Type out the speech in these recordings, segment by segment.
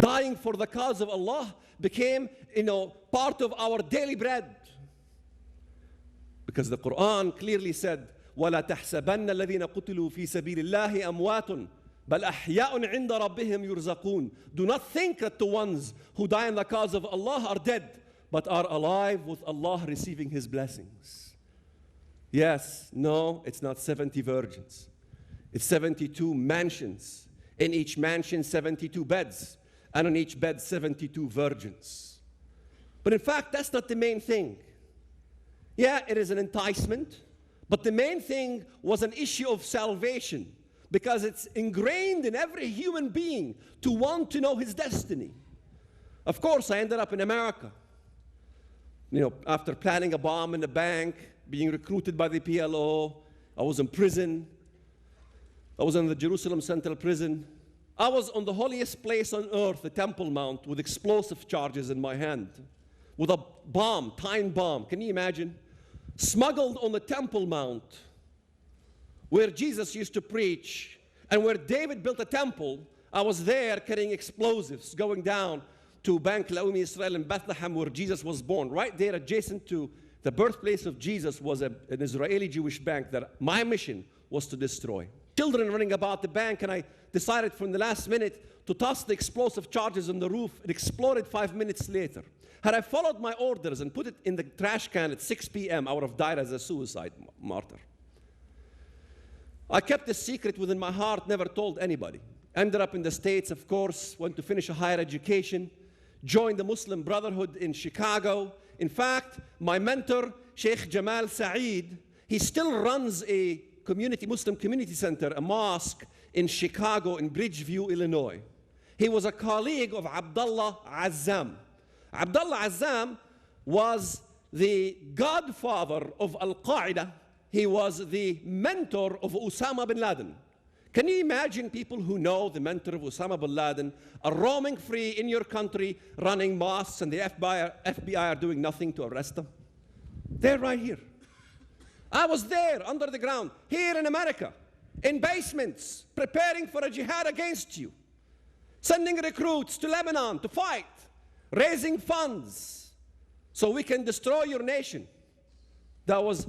Dying for the cause of Allah became, part of our daily bread. Because the Quran clearly said, وَلَا تَحْسَبَنَّ الَّذِينَ قُتِلُوا فِي سَبِيلِ اللَّهِ أَمْوَاتٌ بَلْ أَحْيَاءٌ عِنْدَ رَبِّهِمْ يُرْزَقُونَ. Do not think that the ones who die in the cause of Allah are dead, but are alive with Allah receiving His blessings. Yes, no, it's not 70 virgins. It's 72 mansions. In each mansion, 72 beds. And on each bed, 72 virgins. But in fact, that's not the main thing. Yeah, it is an enticement, but the main thing was an issue of salvation, because it's ingrained in every human being to want to know his destiny. Of course, I ended up in America. After planning a bomb in the bank, being recruited by the PLO, I was in prison. I was in the Jerusalem Central Prison. I was on the holiest place on earth, the Temple Mount, with explosive charges in my hand, with a bomb, time bomb. Can you imagine? Smuggled on the Temple Mount, where Jesus used to preach, and where David built a temple. I was there carrying explosives, going down to Bank Laumi Israel in Bethlehem, where Jesus was born. Right there, adjacent to the birthplace of Jesus, was an Israeli Jewish bank that my mission was to destroy. Children running about the bank, and I decided from the last minute to toss the explosive charges on the roof. It exploded 5 minutes later. Had I followed my orders and put it in the trash can at 6 p.m., I would have died as a suicide martyr. I kept the secret within my heart, never told anybody. Ended up in the States, of course, went to finish a higher education, joined the Muslim Brotherhood in Chicago. In fact, my mentor, Sheikh Kamal Saleem, he still runs a Muslim community center, a mosque in Chicago, in Bridgeview, Illinois. He was a colleague of Abdullah Azzam. Abdullah Azzam was the godfather of Al-Qaeda. He was the mentor of Osama bin Laden. Can you imagine people who know the mentor of Osama bin Laden are roaming free in your country, running mosques, and the FBI are doing nothing to arrest them? They're right here. I was there under the ground, here in America, in basements, preparing for a jihad against you, sending recruits to Lebanon to fight, raising funds so we can destroy your nation. That was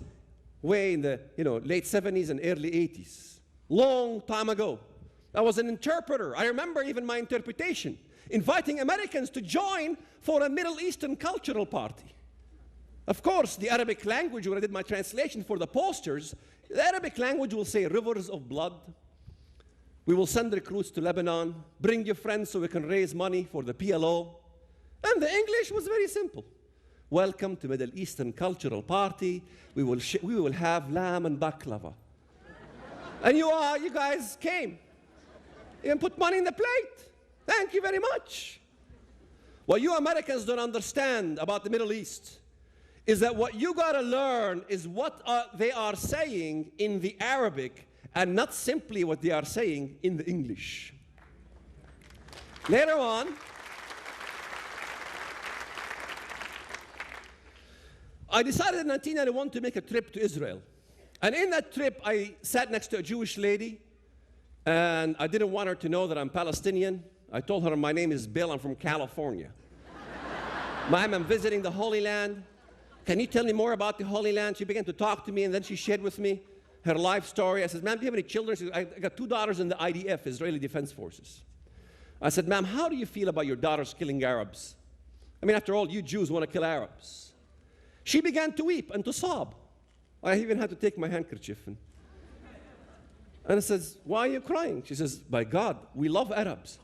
way in the late 70s and early 80s, long time ago. I was an interpreter. I remember even my interpretation, inviting Americans to join for a Middle Eastern cultural party. Of course, the Arabic language, when I did my translation for the posters, the Arabic language will say rivers of blood. We will send recruits to Lebanon. Bring your friends so we can raise money for the PLO. And the English was very simple. Welcome to Middle Eastern Cultural Party. We will have lamb and baklava. And you guys came. You can put money in the plate. Thank you very much. What you Americans don't understand about the Middle East is that what you got to learn is what they are saying in the Arabic, and not simply what they are saying in the English. Later on, I decided in 1991 to make a trip to Israel. And in that trip, I sat next to a Jewish lady, and I didn't want her to know that I'm Palestinian. I told her my name is Bill, I'm from California. Ma'am, I'm visiting the Holy Land. Can you tell me more about the Holy Land? She began to talk to me, and then she shared with me her life story. I said, ma'am, do you have any children? She said, I got 2 daughters in the IDF, Israeli Defense Forces. I said, ma'am, how do you feel about your daughters killing Arabs? I mean, after all, you Jews want to kill Arabs. She began to weep and to sob. I even had to take my handkerchief. And I says, why are you crying? She says, by God, we love Arabs.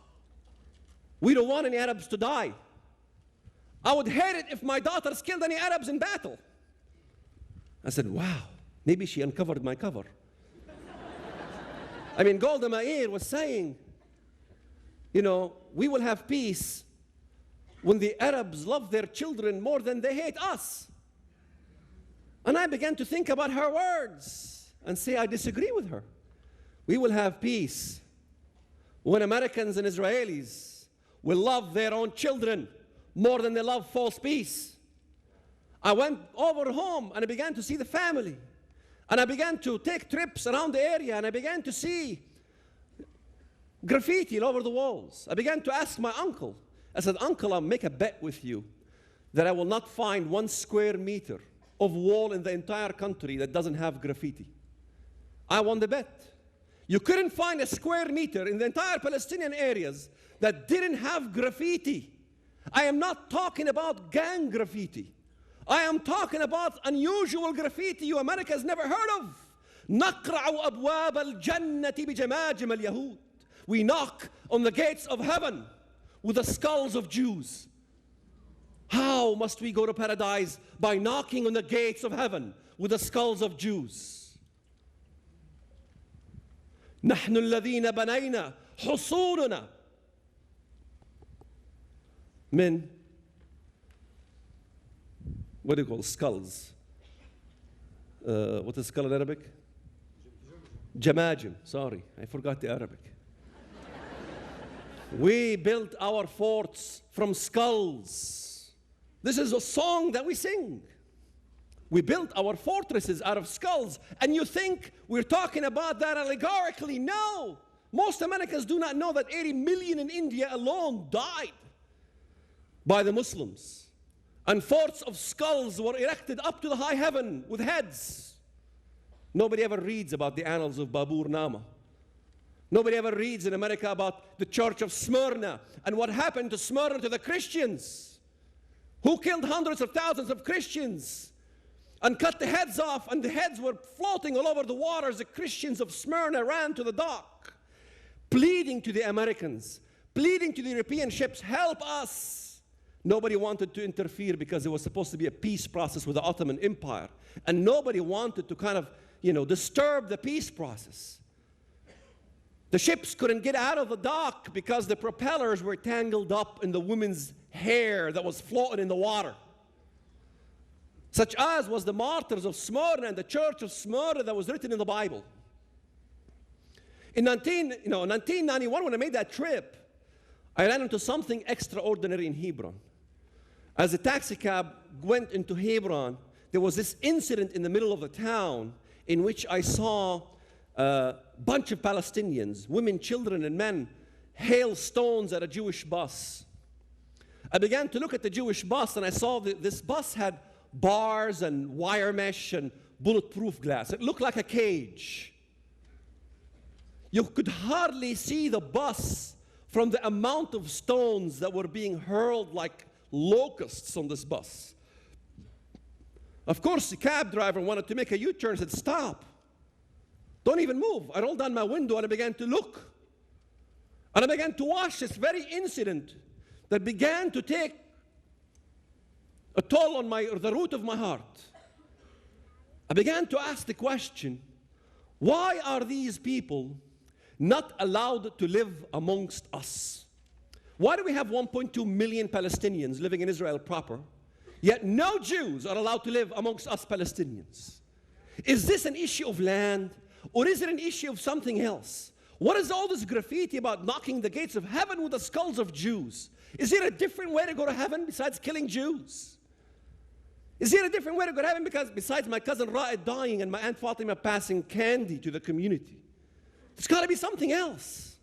We don't want any Arabs to die. I would hate it if my daughters killed any Arabs in battle. I said, wow, maybe she uncovered my cover. I mean, Golda Meir was saying, we will have peace when the Arabs love their children more than they hate us. And I began to think about her words and say, I disagree with her. We will have peace when Americans and Israelis will love their own children more than they love false peace. I went over home and I began to see the family. And I began to take trips around the area, and I began to see Graffiti all over the walls. I began to ask my uncle. I said, Uncle, I'll make a bet with you that I will not find 1 square meter of wall in the entire country that doesn't have graffiti. I won the bet. You couldn't find a square meter in the entire Palestinian areas that didn't have graffiti. I am not talking about gang graffiti. I am talking about unusual graffiti you America has never heard of. نقرع أبواب الجنة بجماجم اليهود. We knock on the gates of heaven with the skulls of Jews. How must we go to paradise? By knocking on the gates of heaven with the skulls of Jews. نحن الذين بنينا حصوننا من, what do you call skulls? What is skull in Arabic? Jamajim. Sorry, I forgot the Arabic. We built our forts from skulls. This is a song that we sing. We built our fortresses out of skulls. And you think we're talking about that allegorically? No. Most Americans do not know that 80 million in India alone died by the Muslims. And forts of skulls were erected up to the high heaven with heads. Nobody ever reads about the annals of Babur Nama. Nobody ever reads in America about the church of Smyrna and what happened to Smyrna to the Christians, who killed hundreds of thousands of Christians and cut the heads off, and the heads were floating all over the waters. The Christians of Smyrna ran to the dock, pleading to the Americans, pleading to the European ships, help us. Nobody wanted to interfere because it was supposed to be a peace process with the Ottoman Empire. And nobody wanted to kind of, disturb the peace process. The ships couldn't get out of the dock because the propellers were tangled up in the women's hair that was floating in the water. Such as was the martyrs of Smyrna and the church of Smyrna that was written in the Bible. In 1991, when I made that trip, I ran into something extraordinary in Hebron. As a taxi cab went into Hebron, there was this incident in the middle of the town in which I saw a bunch of Palestinians, women, children, and men, hail stones at a Jewish bus. I began to look at the Jewish bus, and I saw that this bus had bars and wire mesh and bulletproof glass. It looked like a cage. You could hardly see the bus from the amount of stones that were being hurled like locusts on this bus. Of course, the cab driver wanted to make a U-turn and said, stop. Don't even move. I rolled down my window and I began to look. And I began to watch this very incident that began to take a toll on the root of my heart. I began to ask the question, why are these people not allowed to live amongst us? Why do we have 1.2 million Palestinians living in Israel proper, yet no Jews are allowed to live amongst us Palestinians? Is this an issue of land, or is it an issue of something else? What is all this graffiti about knocking the gates of heaven with the skulls of Jews? Is there a different way to go to heaven besides killing Jews? Is there a different way to go to heaven besides my cousin Ra'id dying and my Aunt Fatima passing candy to the community? There's got to be something else.